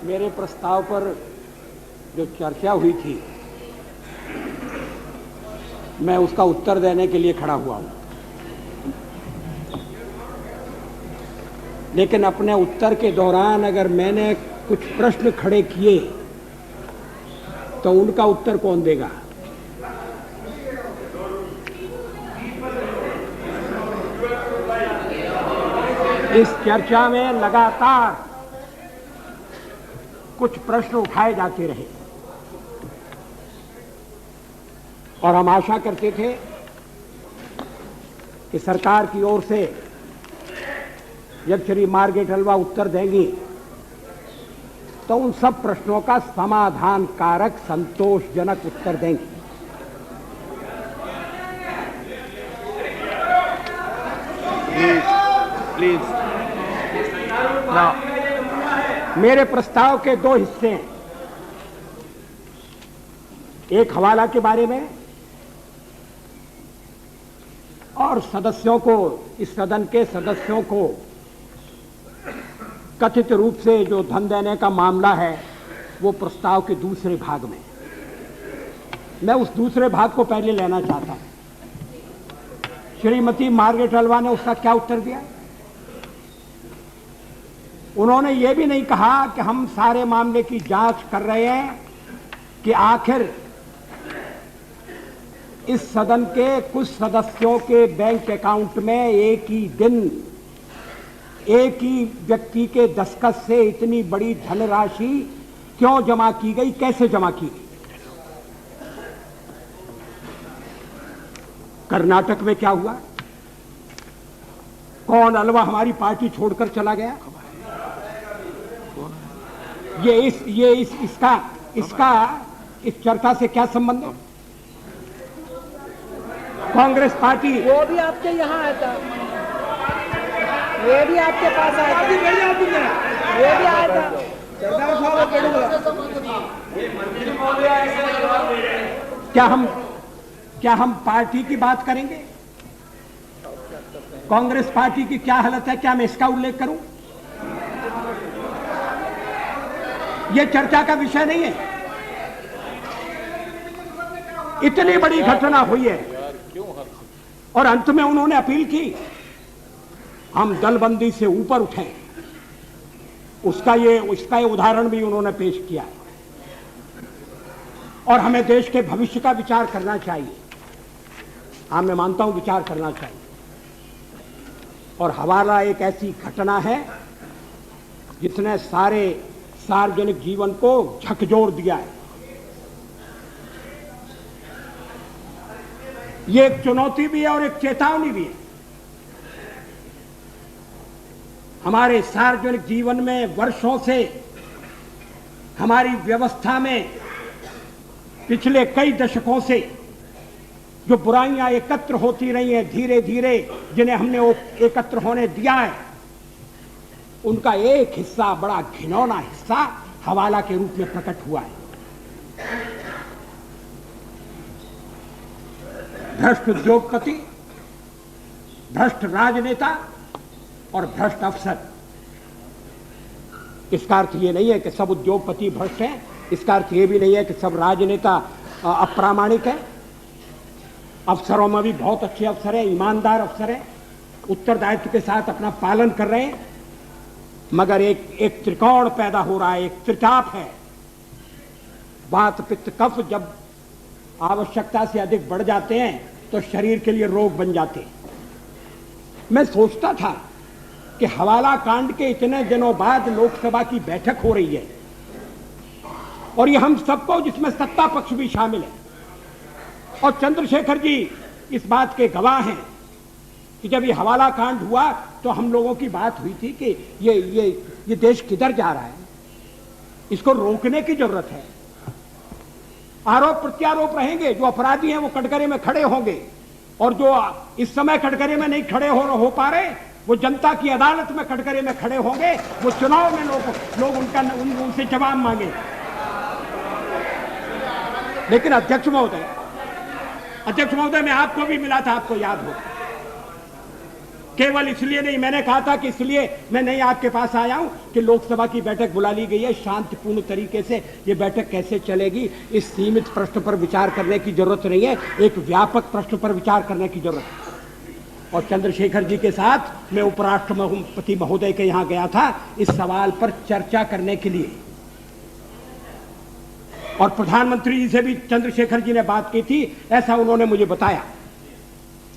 मेरे प्रस्ताव पर जो चर्चा हुई थी, मैं उसका उत्तर देने के लिए खड़ा हुआ हूं। लेकिन अपने उत्तर के दौरान अगर मैंने कुछ प्रश्न खड़े किए तो उनका उत्तर कौन देगा? इस चर्चा में लगातार कुछ प्रश्न उठाए जाते रहे और हम आशा करते थे कि सरकार की ओर से जब श्री मार्ग्रेट हलवा उत्तर देंगी तो उन सब प्रश्नों का समाधान कारक संतोषजनक उत्तर देंगी। प्लीज मेरे प्रस्ताव के दो हिस्से हैं, एक हवाला के बारे में और सदस्यों को, इस सदन के सदस्यों को कथित रूप से जो धन देने का मामला है वो प्रस्ताव के दूसरे भाग में। मैं उस दूसरे भाग को पहले लेना चाहता हूं। श्रीमती मार्ग्रेट हलवा ने उसका क्या उत्तर दिया? उन्होंने ये भी नहीं कहा कि हम सारे मामले की जांच कर रहे हैं कि आखिर इस सदन के कुछ सदस्यों के बैंक अकाउंट में एक ही दिन एक ही व्यक्ति के दस्तखत से इतनी बड़ी धनराशि क्यों जमा की गई, कैसे जमा की गई। कर्नाटक में क्या हुआ, कौन अलवा हमारी पार्टी छोड़कर चला गया, इसका इस चर्चा से क्या संबंध है? कांग्रेस पार्टी, वो भी आपके यहाँ आया था, ये भी आपके पास आया था, ये भी आया था। क्या हम पार्टी की बात करेंगे? कांग्रेस पार्टी की क्या हालत है, क्या मैं इसका उल्लेख करूं? यह चर्चा का विषय नहीं है। इतनी बड़ी घटना हुई है और अंत में उन्होंने अपील की हम दलबंदी से ऊपर उठें। उसका ये उदाहरण भी उन्होंने पेश किया और हमें देश के भविष्य का विचार करना चाहिए। हाँ, मैं मानता हूं विचार करना चाहिए। और हवाला एक ऐसी घटना है जिसने सारे सार्वजनिक जीवन को झकझोर दिया है। ये एक चुनौती भी है और एक चेतावनी भी है। हमारे सार्वजनिक जीवन में वर्षों से हमारी व्यवस्था में पिछले कई दशकों से जो बुराइयां एकत्र होती रही हैं, धीरे धीरे जिन्हें हमने एकत्र होने दिया है, उनका एक हिस्सा, बड़ा घिनौना हिस्सा हवाला के रूप में प्रकट हुआ है। भ्रष्ट उद्योगपति, भ्रष्ट राजनेता और भ्रष्ट अफसर। इसका अर्थ यह नहीं है कि सब उद्योगपति भ्रष्ट हैं, इसका अर्थ यह भी नहीं है कि सब राजनेता अप्रामाणिक हैं। अफसरों में भी बहुत अच्छे अफसर हैं, ईमानदार अफसर हैं, उत्तरदायित्व के साथ अपना पालन कर रहे हैं। मगर एक त्रिकोण पैदा हो रहा है, एक त्रिचाप है। वात पित्त कफ जब आवश्यकता से अधिक बढ़ जाते हैं तो शरीर के लिए रोग बन जाते हैं। मैं सोचता था कि हवाला कांड के इतने दिनों बाद लोकसभा की बैठक हो रही है और ये हम सबको, जिसमें सत्ता पक्ष भी शामिल है, और चंद्रशेखर जी इस बात के गवाह हैं कि जब ये हवाला कांड हुआ तो हम लोगों की बात हुई थी कि ये देश किधर जा रहा है, इसको रोकने की जरूरत है। आरोप प्रत्यारोप रहेंगे, जो अपराधी हैं वो कटघरे में खड़े होंगे और जो इस समय कटघरे में नहीं खड़े हो पा रहे, वो जनता की अदालत में कटघरे में खड़े होंगे। वो चुनाव में लोग उनसे जवाब मांगे। लेकिन अध्यक्ष महोदय, मैं आपको भी मिला था, आपको याद हो, केवल इसलिए नहीं, मैंने कहा था कि इसलिए मैं नहीं आपके पास आया हूं कि लोकसभा की बैठक बुला ली गई है, शांतिपूर्ण तरीके से ये बैठक कैसे चलेगी, इस सीमित प्रश्न पर विचार करने की जरूरत नहीं है, एक व्यापक प्रश्न पर विचार करने की जरूरत है। और चंद्रशेखर जी के साथ मैं उपराष्ट्रपति महोदय के यहां गया था इस सवाल पर चर्चा करने के लिए, और प्रधानमंत्री जी से भी चंद्रशेखर जी ने बात की थी, ऐसा उन्होंने मुझे बताया।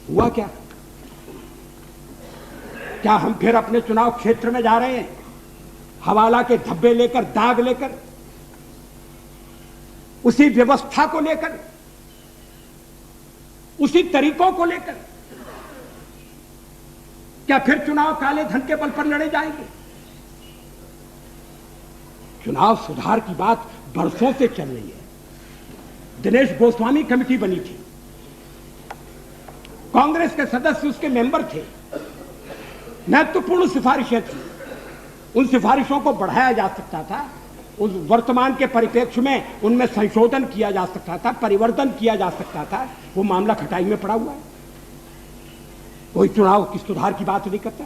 हुआ क्या? क्या हम फिर अपने चुनाव क्षेत्र में जा रहे हैं हवाला के धब्बे लेकर, दाग लेकर, उसी व्यवस्था को लेकर, उसी तरीकों को लेकर? क्या फिर चुनाव काले धन के बल पर लड़े जाएंगे? चुनाव सुधार की बात बरसों से चल रही है। दिनेश गोस्वामी कमेटी बनी थी, कांग्रेस के सदस्य उसके मेंबर थे, महत्वपूर्ण सिफारिशें थी, उन सिफारिशों को बढ़ाया जा सकता था, उस वर्तमान के परिप्रेक्ष्य में उनमें संशोधन किया जा सकता था, परिवर्तन किया जा सकता था। वो मामला खटाई में पड़ा हुआ है, कोई चुनाव की सुधार की बात नहीं करता।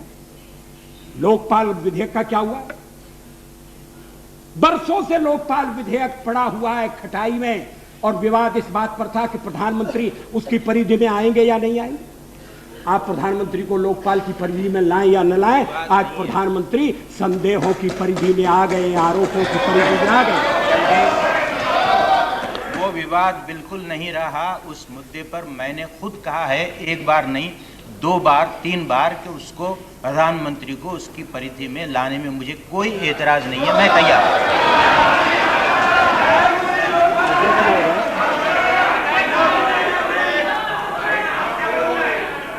लोकपाल विधेयक का क्या हुआ? बरसों से लोकपाल विधेयक पड़ा हुआ है खटाई में, और विवाद इस बात पर था कि प्रधानमंत्री उसकी परिधि में आएंगे या नहीं आएंगे। आप प्रधानमंत्री को लोकपाल की परिधि में लाएं या न लाएं, आज प्रधानमंत्री संदेहों की परिधि में आ गए, आरोपों की परिधि में आ गए। वो विवाद बिल्कुल नहीं रहा। उस मुद्दे पर मैंने खुद कहा है, एक बार नहीं, 2 बार 3 बार, कि उसको प्रधानमंत्री को उसकी परिधि में लाने में मुझे कोई एतराज नहीं है, मैं तैयार हूं।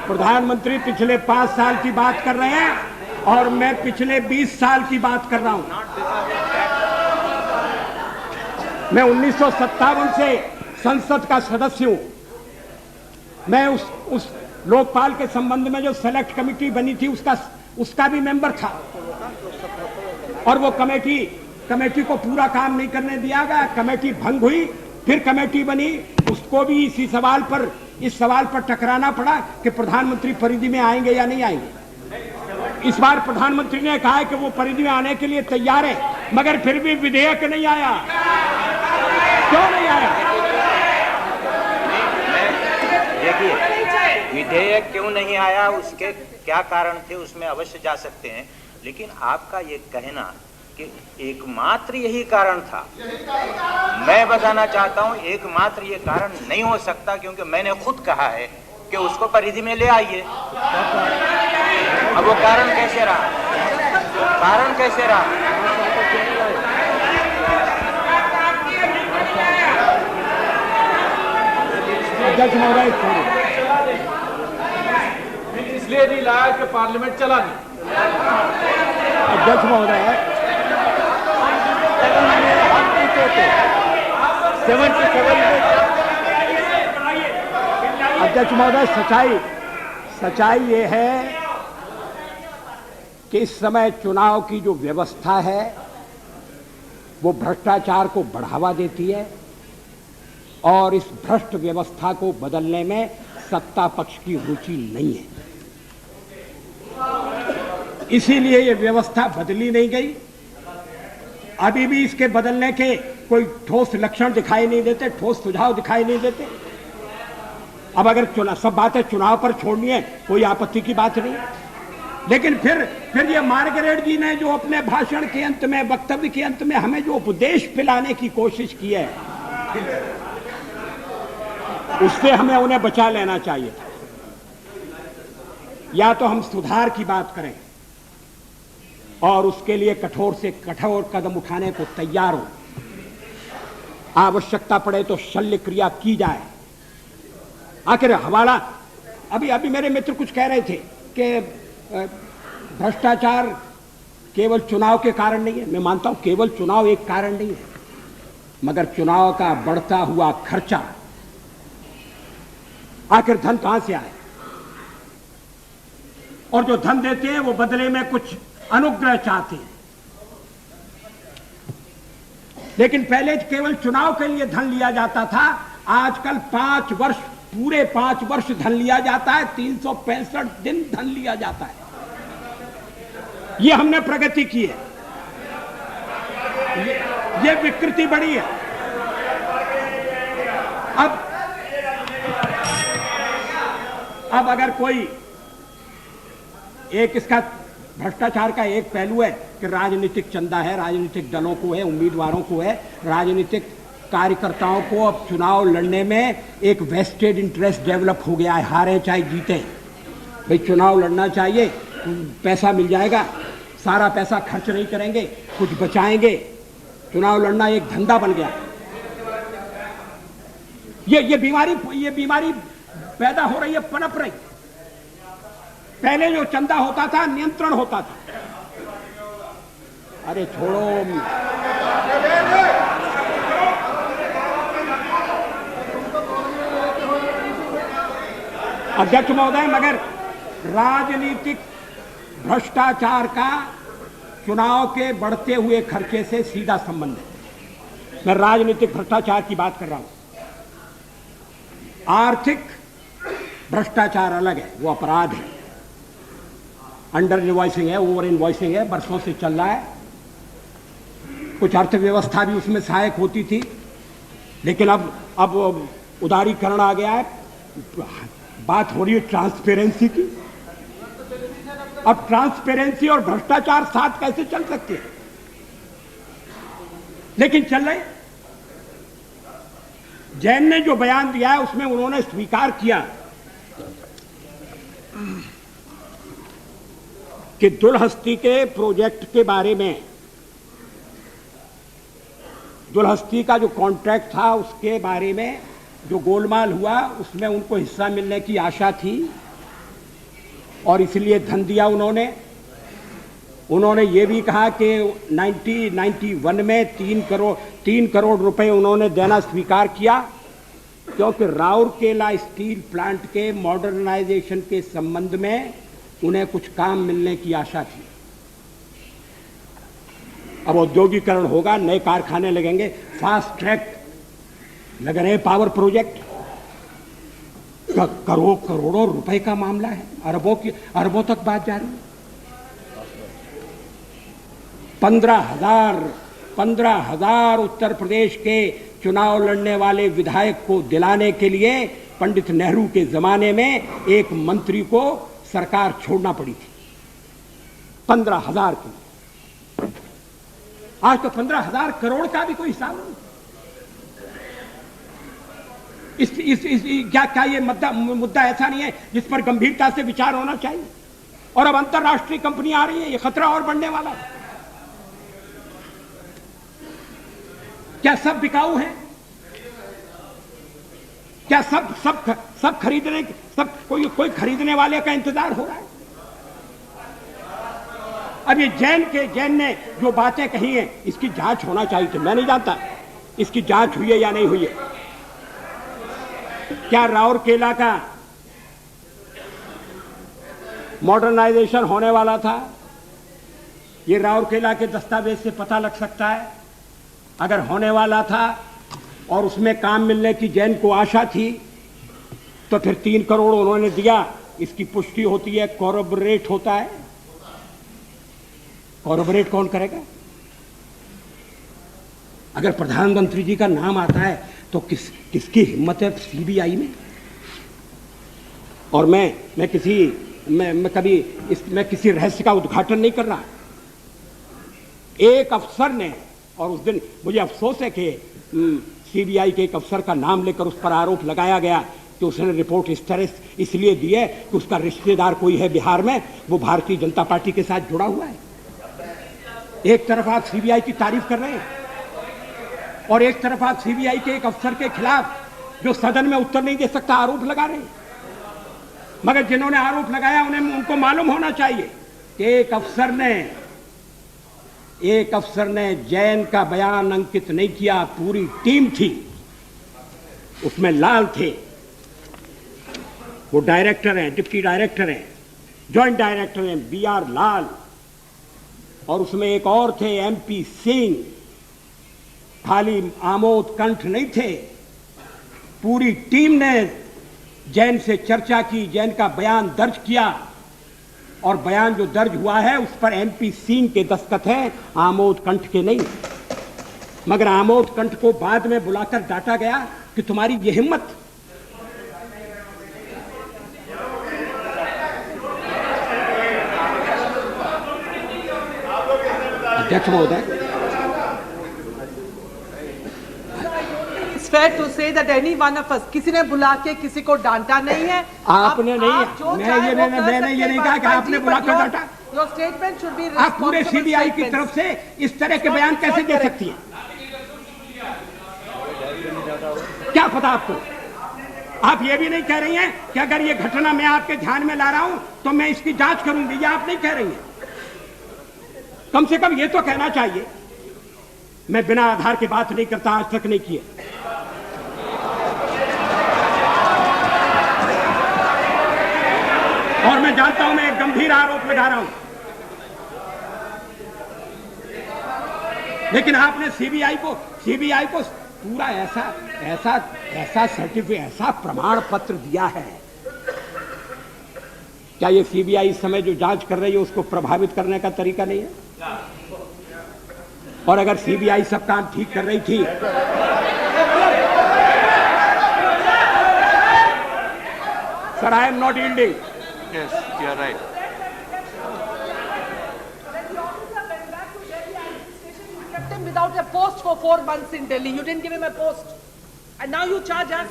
प्रधानमंत्री पिछले 5 साल की बात कर रहे हैं और मैं पिछले 20 साल की बात कर रहा हूं। मैं 1957 से संसद का सदस्य हूं। मैं उस लोकपाल के संबंध में जो सेलेक्ट कमेटी बनी थी उसका भी मेंबर था, और वो कमेटी को पूरा काम नहीं करने दिया गया, कमेटी भंग हुई, फिर कमेटी बनी, उसको भी इस सवाल पर टकराना पड़ा कि प्रधानमंत्री परिधि में आएंगे या नहीं आएंगे। इस बार प्रधानमंत्री ने कहा है कि वो परिधि में आने के लिए तैयार है, मगर फिर भी विधेयक नहीं आया। क्यों नहीं आया? देखिए, विधेयक क्यों नहीं आया, उसके क्या कारण थे, उसमें अवश्य जा सकते हैं, लेकिन आपका ये कहना कि एकमात्र यही कारण था, मैं बताना चाहता हूं एकमात्र ये कारण नहीं हो सकता, क्योंकि मैंने खुद कहा है कि उसको परिधि में ले आइए। अब वो कारण कैसे रहा? कारण कैसे रहा? अध्यक्ष महोदय, इसलिए नहीं लाया कि पार्लियामेंट चला नहीं। अध्यक्ष महोदय, 77 अध्यक्ष महोदय, सच्चाई ये है कि इस समय चुनाव की जो व्यवस्था है वो भ्रष्टाचार को बढ़ावा देती है, और इस भ्रष्ट व्यवस्था को बदलने में सत्ता पक्ष की रुचि नहीं है। इसीलिए ये व्यवस्था बदली नहीं गई। अभी भी इसके बदलने के कोई ठोस लक्षण दिखाई नहीं देते, ठोस सुझाव दिखाई नहीं देते। अब अगर सब बातें चुनाव पर छोड़नी है, कोई आपत्ति की बात नहीं, लेकिन फिर ये मार्गरेट जी ने जो अपने भाषण के अंत में, वक्तव्य के अंत में हमें जो उपदेश पिलाने की कोशिश की है, उससे हमें उन्हें बचा लेना चाहिए। या तो हम सुधार की बात करें और उसके लिए कठोर से कठोर कदम उठाने को तैयार हो, आवश्यकता पड़े तो शल्य क्रिया की जाए। आखिर हवाला, अभी मेरे मित्र कुछ कह रहे थे कि भ्रष्टाचार केवल चुनाव के कारण नहीं है। मैं मानता हूं केवल चुनाव एक कारण नहीं है, मगर चुनाव का बढ़ता हुआ खर्चा, आखिर धन कहां से आए? और जो धन देते हैं वो बदले में कुछ अनुग्रह चाहते हैं। लेकिन पहले केवल चुनाव के लिए धन लिया जाता था, आजकल 5 वर्ष पूरे 5 वर्ष धन लिया जाता है, 365 दिन धन लिया जाता है। ये हमने प्रगति की है, ये विकृति बढ़ी है। अब अगर कोई एक, इसका भ्रष्टाचार का एक पहलू है कि राजनीतिक चंदा है, राजनीतिक दलों को है, उम्मीदवारों को है, राजनीतिक कार्यकर्ताओं को अब चुनाव लड़ने में एक वेस्टेड इंटरेस्ट डेवलप हो गया है, हारे चाहे जीते। भाई चुनाव लड़ना चाहिए, पैसा मिल जाएगा, सारा पैसा खर्च नहीं करेंगे, कुछ बचाएंगे, चुनाव लड़ना एक धंधा बन गया। ये बीमारी पैदा हो रही है, पनप रही। पहले जो चंदा होता था नियंत्रण होता था। अरे छोड़ो, अध्यक्ष महोदय, मगर राजनीतिक भ्रष्टाचार का चुनाव के बढ़ते हुए खर्चे से सीधा संबंध है। मैं राजनीतिक भ्रष्टाचार की बात कर रहा हूं। आर्थिक भ्रष्टाचार अलग है, वो अपराध है। अंडर इनवॉइसिंग है, ओवर इनवॉइसिंग है, बरसों से चल रहा है। कुछ अर्थव्यवस्था भी उसमें सहायक होती थी, लेकिन अब उदारीकरण आ गया है। बात हो रही है ट्रांसपेरेंसी की। अब ट्रांसपेरेंसी और भ्रष्टाचार साथ कैसे चल सकते हैं? लेकिन चल रहे। जैन ने जो बयान दिया है उसमें उन्होंने स्वीकार किया कि दुलहस्ती के प्रोजेक्ट के बारे में, दुलहस्ती का जो कॉन्ट्रैक्ट था उसके बारे में जो गोलमाल हुआ, उसमें उनको हिस्सा मिलने की आशा थी और इसलिए धन दिया उन्होंने ये भी कहा कि 1991 में 3 करोड़ रुपए उन्होंने देना स्वीकार किया, क्योंकि राउरकेला स्टील प्लांट के मॉडर्नाइजेशन के संबंध में उन्हें कुछ काम मिलने की आशा थी। अब औद्योगिकरण होगा, नए कारखाने लगेंगे, फास्ट ट्रैक लग रहे पावर प्रोजेक्ट, करोड़ों रुपए का मामला है, अरबों तक बात जा रही है। 15,000 उत्तर प्रदेश के चुनाव लड़ने वाले विधायक को दिलाने के लिए पंडित नेहरू के जमाने में एक मंत्री को सरकार छोड़ना पड़ी थी। 15,000 की। आज तो 15,000 करोड़ का भी कोई हिसाब नहीं। क्या ये मुद्दा ऐसा नहीं है जिस पर गंभीरता से विचार होना चाहिए? और अब अंतर्राष्ट्रीय कंपनी आ रही है, ये खतरा और बढ़ने वाला है। क्या सब बिकाऊ हैं? क्या सब खरीदने, कोई खरीदने वाले का इंतजार हो रहा है? अब ये जैन ने जो बातें कही हैं, इसकी जांच होना चाहिए थी। मैं नहीं जानता इसकी जांच हुई है या नहीं हुई है। क्या राउरकेला का मॉडर्नाइजेशन होने वाला था? ये राउरकेला के दस्तावेज से पता लग सकता है। अगर होने वाला था और उसमें काम मिलने की जैन को आशा थी, तो फिर 3 करोड़ उन्होंने दिया, इसकी पुष्टि होती है, कॉरबोरेट होता है। कॉरबोरेट कौन करेगा? अगर प्रधानमंत्री जी का नाम आता है तो किसकी हिम्मत है सीबीआई में? और मैं किसी रहस्य का उद्घाटन नहीं कर रहा। एक अफसर ने, और उस दिन मुझे अफसोस है कि सीबीआई के एक अफसर का नाम लेकर उस पर आरोप लगाया गया कि उसने रिपोर्ट इस तरह इसलिए दी है कि उसका रिश्तेदार कोई है बिहार में, वो भारतीय जनता पार्टी के साथ जुड़ा हुआ है। एक तरफ आप सीबीआई की तारीफ कर रहे हैं और एक तरफ आप सीबीआई के एक अफसर के खिलाफ, जो सदन में उत्तर नहीं दे सकता, आरोप लगा रहे हैं। मगर जिन्होंने आरोप लगाया उनको मालूम होना चाहिए कि एक अफसर ने जैन का बयान अंकित नहीं किया, पूरी टीम थी उसमें। लाल थे, वो डायरेक्टर हैं, डिप्टी डायरेक्टर हैं, जॉइंट डायरेक्टर हैं BR लाल, और उसमें एक और थे MP सिंह। खाली आमोद कंठ नहीं थे, पूरी टीम ने जैन से चर्चा की, जैन का बयान दर्ज किया, और बयान जो दर्ज हुआ है उस पर MP सिंह के दस्तखत हैं, आमोद कंठ के नहीं। मगर आमोद कंठ को बाद में बुलाकर डांटा गया कि तुम्हारी ये हिम्मत। अध्यक्ष महोदय, fair to say that any one of us, किसी ने बुला के किसी को डांटा नहीं है। आपने नहीं, मैंने ये नहीं कहा कि आपने बुला के डांटा। Your statement should be आप पूरे CBI की तरफ से इस तरह के बयान कैसे दे सकती हैं? क्या पता आपको? आप ये भी नहीं कह रही हैं कि अगर ये घटना मैं आपके ध्यान में ला रहा हूं तो मैं इसकी जांच करूंगी, ये आप नहीं कह रही हैं। कम से कम ये तो कहना चाहिए। मैं बिना आधार की बात नहीं करता, आज तक नहीं किए। और मैं जानता हूं मैं एक गंभीर आरोप लगा रहा हूं, लेकिन आपने सीबीआई को पूरा ऐसा सर्टिफिकेट, ऐसा प्रमाण पत्र दिया है। क्या ये सीबीआई इस समय जो जांच कर रही है उसको प्रभावित करने का तरीका नहीं है? और अगर सीबीआई सब काम ठीक कर रही थी, sir, I am not yielding. Yes, you are right. You kept him without a post for 4 months in Delhi. You didn't give him a post. And now you charge us.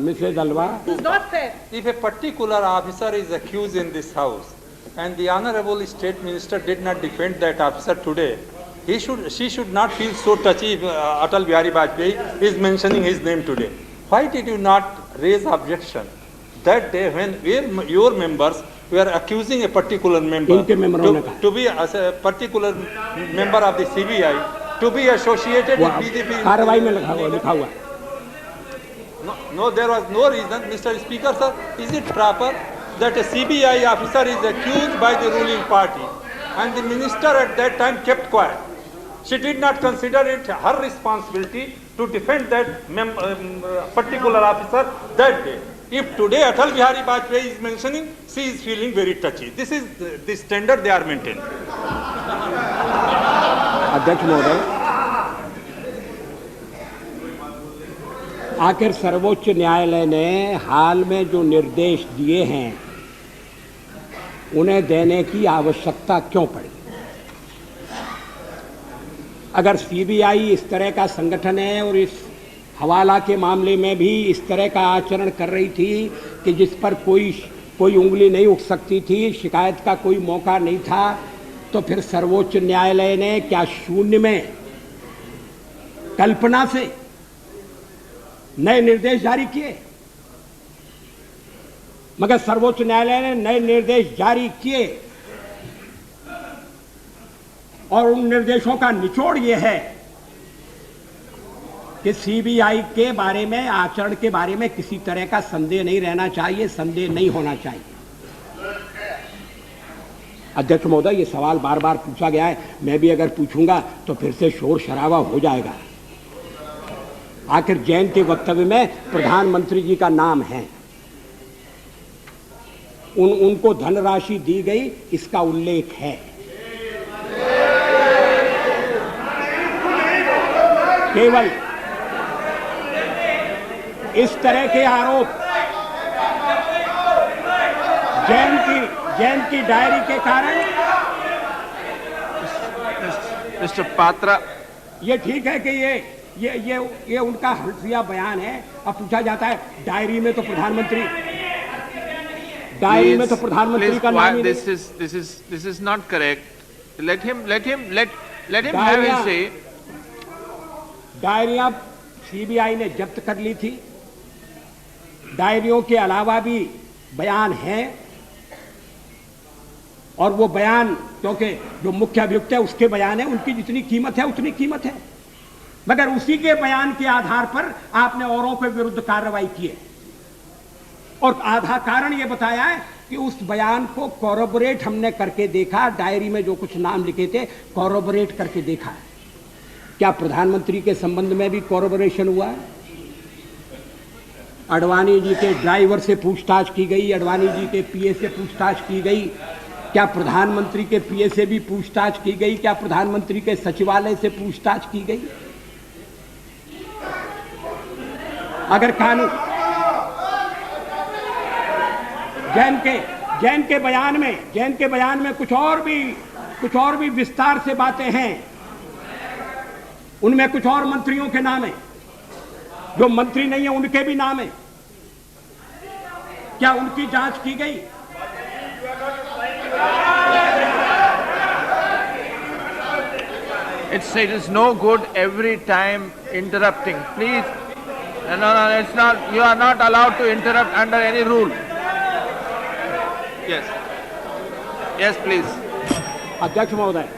Mrs. Alva, This is not fair. If a particular officer is accused in this house and the Honorable State Minister did not defend that officer today, she should not feel so touchy if Atal Bihari Vajpayee is mentioning his name today. Why did you not raise objection that day when your members were accusing a particular member to be as a particular member of the CBI to be associated with BJP? कार्रवाई में लिखा हुआ। No, there was no reason. Mr. Speaker, sir, is it proper that a CBI officer is accused by the ruling party and the minister at that time kept quiet? She did not consider it her responsibility to defend that particular officer that day. If today Atal Bihari Vajpayee is mentioning, she is feeling very touchy. This is the standard they are maintaining. अध्यक्ष महोदय, आखिर सर्वोच्च न्यायालय ने हाल में जो निर्देश दिए हैं उन्हें देने की आवश्यकता क्यों पड़ी? अगर सीबीआई इस तरह का संगठन है और इस हवाला के मामले में भी इस तरह का आचरण कर रही थी कि जिस पर कोई उंगली नहीं उठ सकती थी, शिकायत का कोई मौका नहीं था, तो फिर सर्वोच्च न्यायालय ने क्या शून्य में कल्पना से नए निर्देश जारी किए? मगर सर्वोच्च न्यायालय ने नए निर्देश जारी किए और उन निर्देशों का निचोड़ यह है कि सीबीआई के बारे में, आचरण के बारे में किसी तरह का संदेह नहीं रहना चाहिए, संदेह नहीं होना चाहिए। अध्यक्ष महोदय, ये सवाल बार बार पूछा गया है, मैं भी अगर पूछूंगा तो फिर से शोर शराबा हो जाएगा। आखिर जैन के वक्तव्य में प्रधानमंत्री जी का नाम है, उनको धनराशि दी गई, इसका उल्लेख है। केवल इस तरह के आरोप जैन की डायरी के कारण। Mr. Patra, ये ठीक है कि ये उनका हल्फिया बयान है। अब पूछा जाता है डायरी में तो प्रधानमंत्री का नाम ही नहीं। this is not correct. Let him have his say. डायरियां सीबीआई ने जब्त कर ली थी। डायरियों के अलावा भी बयान हैं और वो बयान, क्योंकि जो मुख्य अभियुक्त है उसके बयान है, उनकी जितनी कीमत है उतनी कीमत है। मगर उसी के बयान के आधार पर आपने औरों के विरुद्ध कार्रवाई की है और आधा कारण ये बताया है कि उस बयान को कॉरोबोरेट हमने करके देखा, डायरी में जो कुछ नाम लिखे थे कॉरोबोरेट करके देखा है। क्या प्रधानमंत्री के संबंध में भी कॉरोबोरेशन हुआ है? अडवाणी जी के ड्राइवर से पूछताछ की गई, अडवाणी जी के पीए से पूछताछ की गई, क्या प्रधानमंत्री के पीए से भी पूछताछ की गई, क्या प्रधानमंत्री के सचिवालय से पूछताछ की गई? अगर कानून जैन के बयान में कुछ और भी विस्तार से बातें हैं। उनमें कुछ और मंत्रियों के नाम हैं, जो मंत्री नहीं है उनके भी नाम हैं। क्या उनकी जांच की गई? It is no good every time interrupting. Please, no, it's not. You are not allowed to interrupt under any rule. Yes, please. अध्यक्ष महोदय,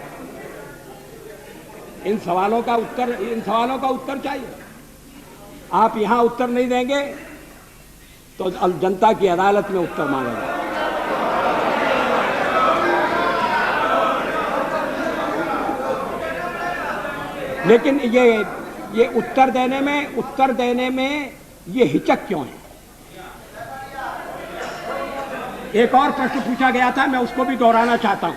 इन सवालों का उत्तर चाहिए। आप यहां उत्तर नहीं देंगे तो जनता की अदालत में उत्तर मांगेगा। लेकिन ये उत्तर देने में ये हिचक क्यों है? एक और प्रश्न पूछा गया था, मैं उसको भी दोहराना चाहता हूं।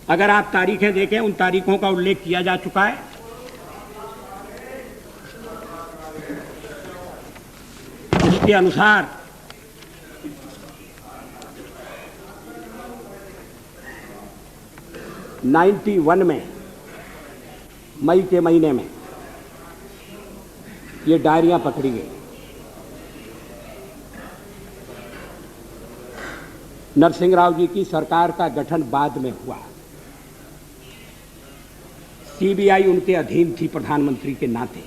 अगर आप तारीखें देखें, उन तारीखों का उल्लेख किया जा चुका है। उसके अनुसार '91 में मई के महीने में ये डायरियां पकड़ी गई। नरसिंह राव जी की सरकार का गठन बाद में हुआ। सीबीआई उनके अधीन थी प्रधानमंत्री के नाते,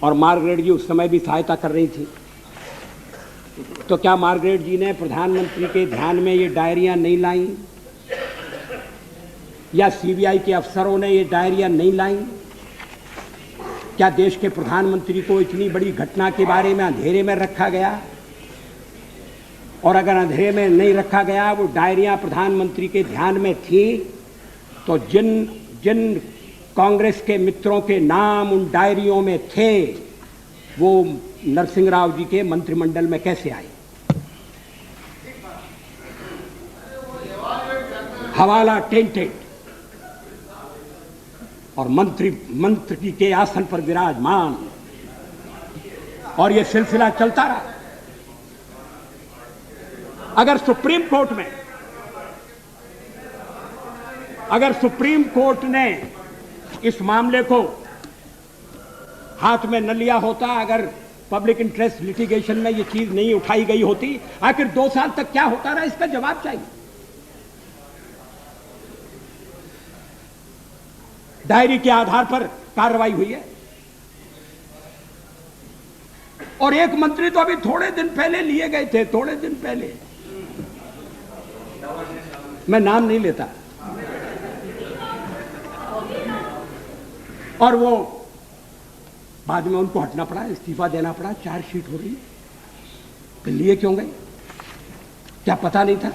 और मार्गरेट जी उस समय भी सहायता कर रही थी। तो क्या मार्गरेट जी ने प्रधानमंत्री के ध्यान में ये डायरियां नहीं लाई, या सीबीआई के अफसरों ने ये डायरियां नहीं लाई? क्या देश के प्रधानमंत्री को इतनी बड़ी घटना के बारे में अंधेरे में रखा गया? और अगर अंधेरे में नहीं रखा गया, वो डायरियां प्रधानमंत्री के ध्यान में थी, तो जिन कांग्रेस के मित्रों के नाम उन डायरियों में थे, वो नरसिंह राव जी के मंत्रिमंडल में कैसे आए? हवाला टेंटेड और मंत्री के आसन पर विराजमान, और ये सिलसिला चलता रहा। अगर सुप्रीम कोर्ट ने इस मामले को हाथ में न लिया होता, अगर पब्लिक इंटरेस्ट लिटिगेशन में ये चीज नहीं उठाई गई होती, आखिर 2 साल तक क्या होता रहा, इसका जवाब चाहिए। डायरी के आधार पर कार्रवाई हुई है, और एक मंत्री तो अभी थोड़े दिन पहले लिए गए थे, थोड़े दिन पहले, मैं नाम नहीं लेता, और वो बाद में उनको हटना पड़ा, इस्तीफा देना पड़ा, चार्जशीट हो रही। तो लिए क्यों गए? क्या पता नहीं था?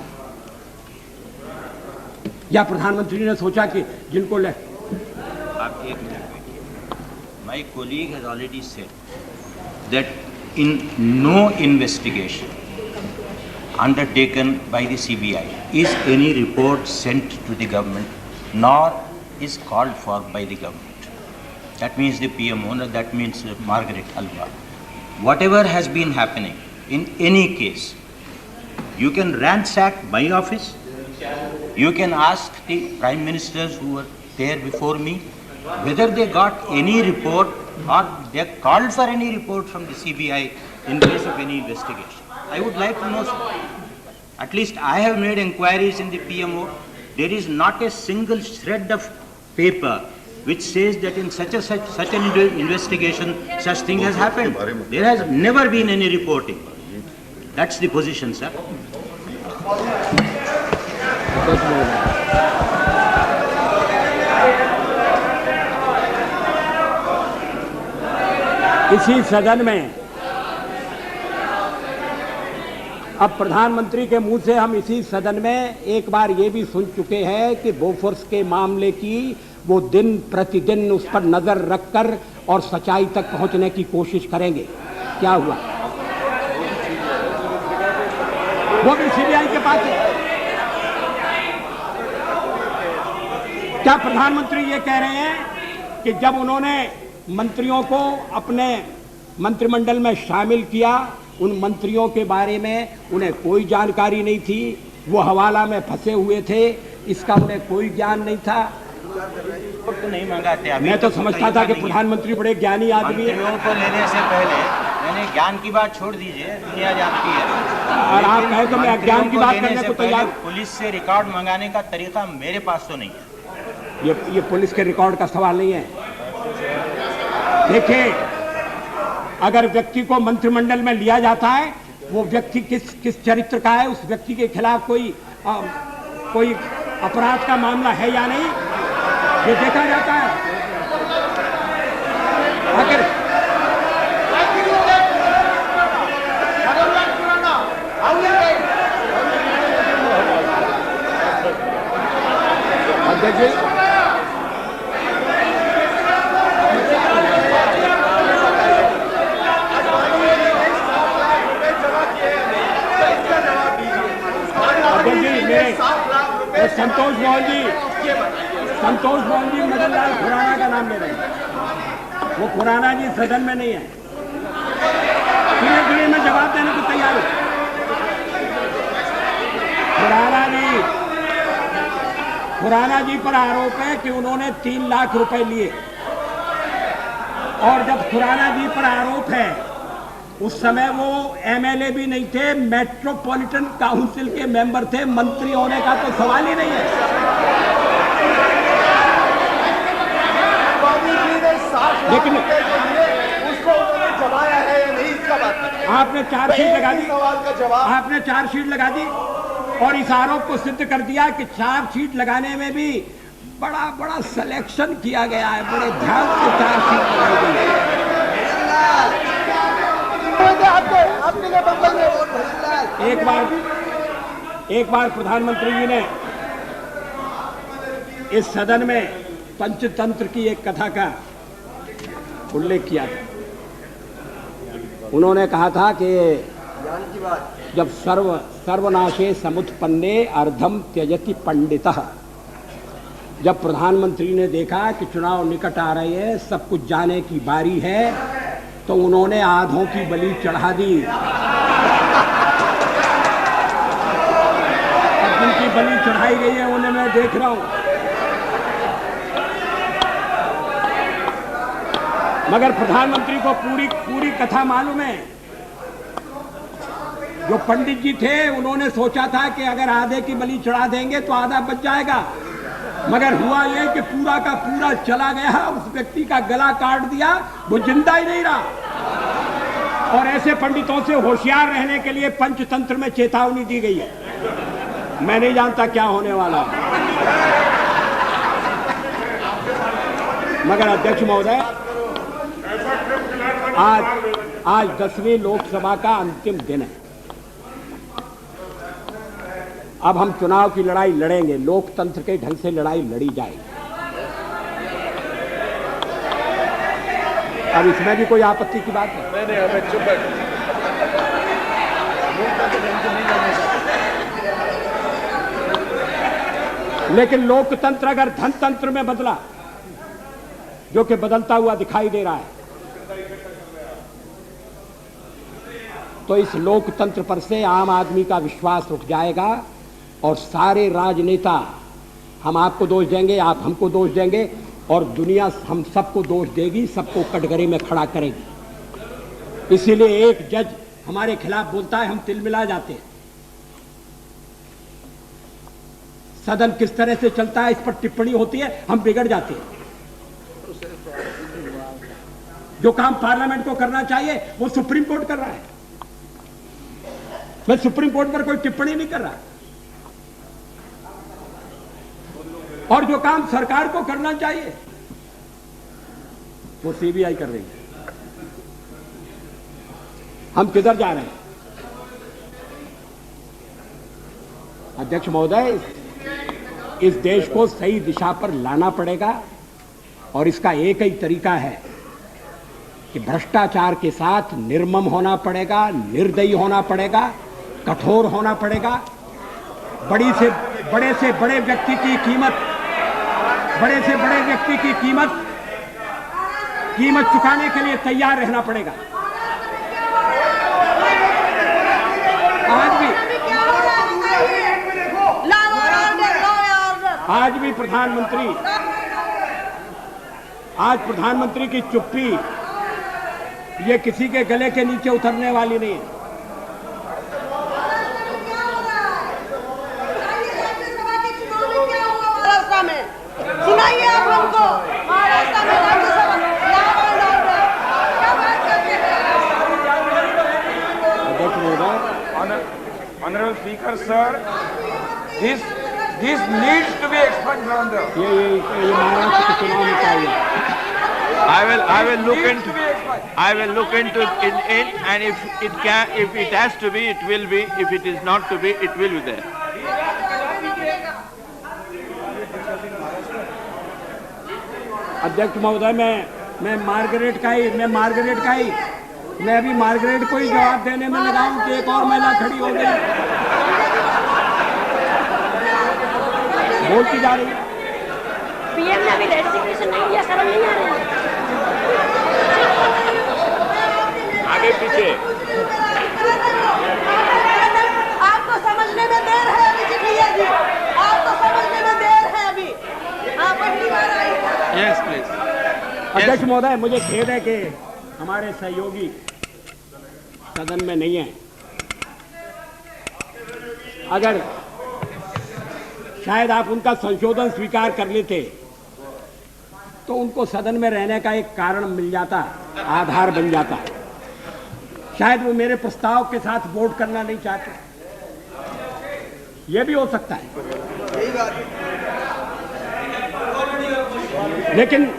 या प्रधानमंत्री ने सोचा कि जिनको ले। आप एक मिनट देखिए। My colleague has already said that in no investigation undertaken by the CBI is any report sent to the government, nor is called for by the government. That means the PMO, that means Margaret Alba. Whatever has been happening in any case, you can ransack my office, you can ask the prime ministers who were there before me, whether they got any report or they called for any report from the CBI in case of any investigation. I would like to know, sir. At least I have made inquiries in the PMO. There is not a single shred of paper which says that in such an investigation such thing has happened. There has never been any reporting. That's the position, sir. इसी सदन में अब प्रधानमंत्री के मुंह से हम इसी सदन में एक बार ये भी सुन चुके हैं कि बोफोर्स के मामले की वो दिन प्रतिदिन उस पर नजर रखकर और सच्चाई तक पहुंचने की कोशिश करेंगे। क्या हुआ? वो भी सीबीआई के पास है। क्या प्रधानमंत्री ये कह रहे हैं कि जब उन्होंने मंत्रियों को अपने मंत्रिमंडल में शामिल किया, उन मंत्रियों के बारे में उन्हें कोई जानकारी नहीं थी, वो हवाला में फंसे हुए थे, इसका उन्हें कोई ज्ञान नहीं था? तो नहीं मंगाते। अभी मैं तो समझता था कि प्रधानमंत्री बड़े ज्ञानी आदमी है। मंत्रियों को लेने से पहले मैंने ज्ञान की बात छोड़ दीजिए, दुनिया जानती है। और आप कहें तो मैं अज्ञान की बात करने को तैयार। पुलिस से रिकॉर्ड मंगाने का तरीका मेरे पास तो नहीं है। ये पुलिस के रिकॉर्ड का सवाल नहीं है। देखिए, अगर व्यक्ति को मंत्रिमंडल में लिया जाता है, वो व्यक्ति किस चरित्र का है, उस व्यक्ति के खिलाफ कोई अपराध का मामला है या नहीं, ये देखा जाता है। अगर संतोष मोहन जी मदनलाल खुराना का नाम ले रहे हैं। वो खुराना जी सदन में नहीं है। धीरे मैं जवाब देने को तैयार हूं। खुराना जी पर आरोप है कि उन्होंने 3 लाख रुपए लिए, और जब खुराना जी पर आरोप है, उस समय वो एमएलए भी नहीं थे, मेट्रोपॉलिटन काउंसिल के मेंबर थे, मंत्री होने का तो सवाल ही नहीं है। लेकिन उसको उन्होंने जमाया है या नहीं, इसका बात आपने चार्जशीट लगा दी, सवाल का जवाब आपने चार्जशीट लगा दी और इस आरोप को सिद्ध कर दिया कि चार्जशीट लगाने में भी बड़ा सिलेक्शन किया गया है, बड़े ध्यान से चार्जशीट लगाई गई है। एक बार प्रधानमंत्री जी ने इस सदन में पंचतंत्र की एक कथा का उल्लेख किया था। उन्होंने कहा था कि जब सर्वनाशे समुत्पन्ने अर्धम त्यजति पंडितः, जब प्रधानमंत्री ने देखा कि चुनाव निकट आ रहे हैं, सब कुछ जाने की बारी है, तो उन्होंने आधों की बलि चढ़ा दी। अब जिनकी बलि चढ़ाई गई है उन्हें मैं देख रहा हूं। मगर प्रधानमंत्री को पूरी कथा मालूम है। जो पंडित जी थे उन्होंने सोचा था कि अगर आधे की बलि चढ़ा देंगे तो आधा बच जाएगा, मगर हुआ यह कि पूरा का पूरा चला गया, उस व्यक्ति का गला काट दिया, वो जिंदा ही नहीं रहा। और ऐसे पंडितों से होशियार रहने के लिए पंचतंत्र में चेतावनी दी गई है। मैं नहीं जानता क्या होने वाला है। मगर अध्यक्ष महोदय, आज 10वीं लोकसभा का अंतिम दिन है। अब हम चुनाव की लड़ाई लड़ेंगे, लोकतंत्र के ढंग से लड़ाई लड़ी जाएगी। अब इसमें भी कोई आपत्ति की बात है? नहीं, हमें चुप बैठो। लेकिन लोकतंत्र अगर धनतंत्र में बदला, जो कि बदलता हुआ दिखाई दे रहा है, तो इस लोकतंत्र पर से आम आदमी का विश्वास उठ जाएगा और सारे राजनेता हम आपको दोष देंगे, आप हमको दोष देंगे, और दुनिया हम सबको दोष देगी, सबको कटघरे में खड़ा करेगी। इसीलिए एक जज हमारे खिलाफ बोलता है, हम तिलमिला जाते हैं। सदन किस तरह से चलता है इस पर टिप्पणी होती है, हम बिगड़ जाते हैं। जो काम पार्लियामेंट को करना चाहिए वो सुप्रीम कोर्ट कर रहा है। मैं सुप्रीम कोर्ट पर कोई टिप्पणी नहीं कर रहा, और जो काम सरकार को करना चाहिए वो सीबीआई कर रही है। हम किधर जा रहे हैं? अध्यक्ष महोदय, इस देश को सही दिशा पर लाना पड़ेगा। और इसका एक ही तरीका है कि भ्रष्टाचार के साथ निर्मम होना पड़ेगा, निर्दयी होना पड़ेगा, कठोर होना पड़ेगा। बड़े से बड़े व्यक्ति की कीमत चुकाने के लिए तैयार रहना पड़ेगा। आज भी प्रधानमंत्री की चुप्पी ये किसी के गले के नीचे उतरने वाली नहीं है। महाराष्ट्र में सुनाइए आप हमको, महाराष्ट्र में राज्यसभा क्या बात करते हैं? Honorable Speaker, sir, this needs to be expunged from the. ये महाराष्ट्र के चुनाव में चाहिए। I will look into it, and if it has to be, it will be. If it is not to be, it will be there. अध्यक्ष महोदय, मैं Margaret का ही मैं अभी मार्गरेट को ही जवाब देने में लगा हूं कि एक और महिला खड़ी हो गई, बोलती जा रही है। पीएम ने अभी रेजिग्नेशन नहीं दिया, शर्म नहीं आ रही? आगे पीछे आपको समझने में देर है अभी जी, भैया जी, आपको समझने में देर है अभी। हाँ, पहली बार आई। Yes, please. अध्यक्ष महोदय, मुझे खेद है कि हमारे सहयोगी सदन में नहीं है। अगर शायद आप उनका संशोधन स्वीकार कर लेते तो उनको सदन में रहने का एक कारण मिल जाता, आधार बन जाता। शायद वो मेरे प्रस्ताव के साथ वोट करना नहीं चाहते, यह भी हो सकता है। लेकिन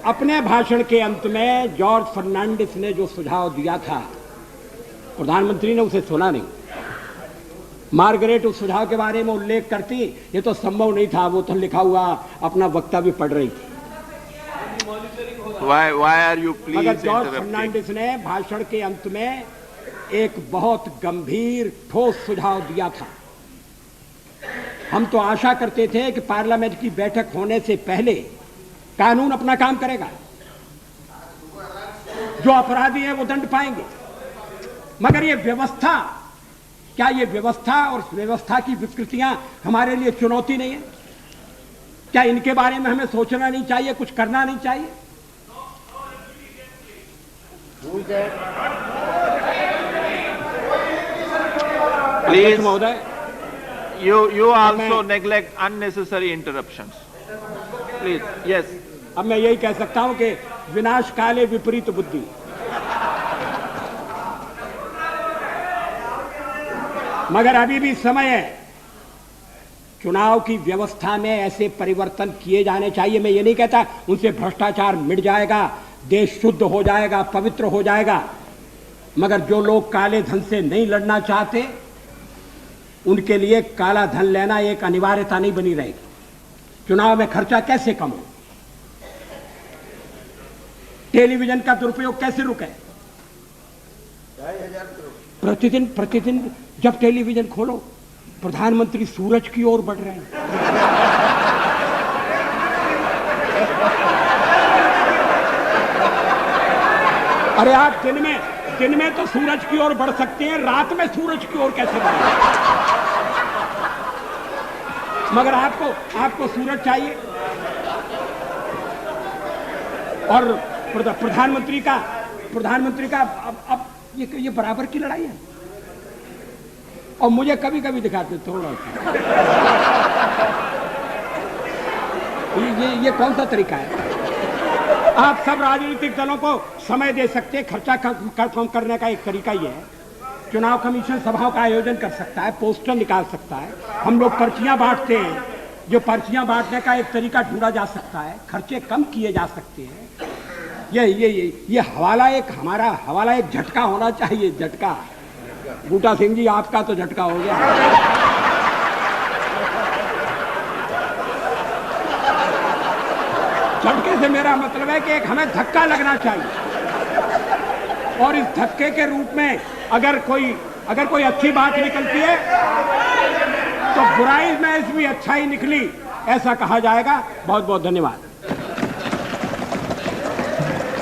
अपने भाषण के अंत में जॉर्ज फर्नांडिस ने जो सुझाव दिया था, प्रधानमंत्री ने उसे सुना नहीं। मार्गरेट उस सुझाव के बारे में उल्लेख करती, ये तो संभव नहीं था, वो तो लिखा हुआ अपना वक्तव्य पढ़ रही थी। Why are you please मगर जॉर्ज interrupting? फर्नांडिस ने भाषण के अंत में एक बहुत गंभीर ठोस सुझाव दिया था। हम तो आशा करते थे कि पार्लियामेंट की बैठक होने से पहले कानून अपना काम करेगा, जो अपराधी हैं वो दंड पाएंगे। मगर ये व्यवस्था, क्या ये व्यवस्था और व्यवस्था की विकृतियां हमारे लिए चुनौती नहीं है? क्या इनके बारे में हमें सोचना नहीं चाहिए, कुछ करना नहीं चाहिए? Please, महोदय, you also neglect unnecessary interruptions. Please, yes. अब मैं यही कह सकता हूं कि विनाश काले विपरीत बुद्धि। मगर अभी भी समय है, चुनाव की व्यवस्था में ऐसे परिवर्तन किए जाने चाहिए। मैं ये नहीं कहता उनसे भ्रष्टाचार मिट जाएगा, देश शुद्ध हो जाएगा, पवित्र हो जाएगा। मगर जो लोग काले धन से नहीं लड़ना चाहते, उनके लिए काला धन लेना एक अनिवार्यता नहीं बनी रहेगी। चुनाव में खर्चा कैसे कम हो, टेलीविजन का दुरुपयोग कैसे रुके? प्रतिदिन जब टेलीविजन खोलो, प्रधानमंत्री सूरज की ओर बढ़ रहे हैं। अरे आप दिन में तो सूरज की ओर बढ़ सकते हैं, रात में सूरज की ओर कैसे बढ़े? मगर आपको सूरज चाहिए। और प्रधानमंत्री का अब ये बराबर की लड़ाई है। और मुझे कभी कभी दिखाते थोड़ा ये कौन सा तरीका है? आप सब राजनीतिक दलों को समय दे सकते हैं, खर्चा कम करने का एक तरीका ही है। चुनाव कमीशन सभाओं का आयोजन कर सकता है, पोस्टर निकाल सकता है, हम लोग पर्चियां बांटते हैं, जो पर्चियां बांटने का एक तरीका ढूंढा जा सकता है, खर्चे कम किए जा सकते हैं। ये हवाला एक झटका होना चाहिए, झटका। बूटा सिंह जी, आपका तो झटका हो गया। झटके कहने से मेरा मतलब है कि एक हमें धक्का लगना चाहिए, और इस धक्के के रूप में अगर कोई अच्छी बात निकलती है तो बुराई में भी अच्छाई निकली, ऐसा कहा जाएगा। बहुत बहुत धन्यवाद।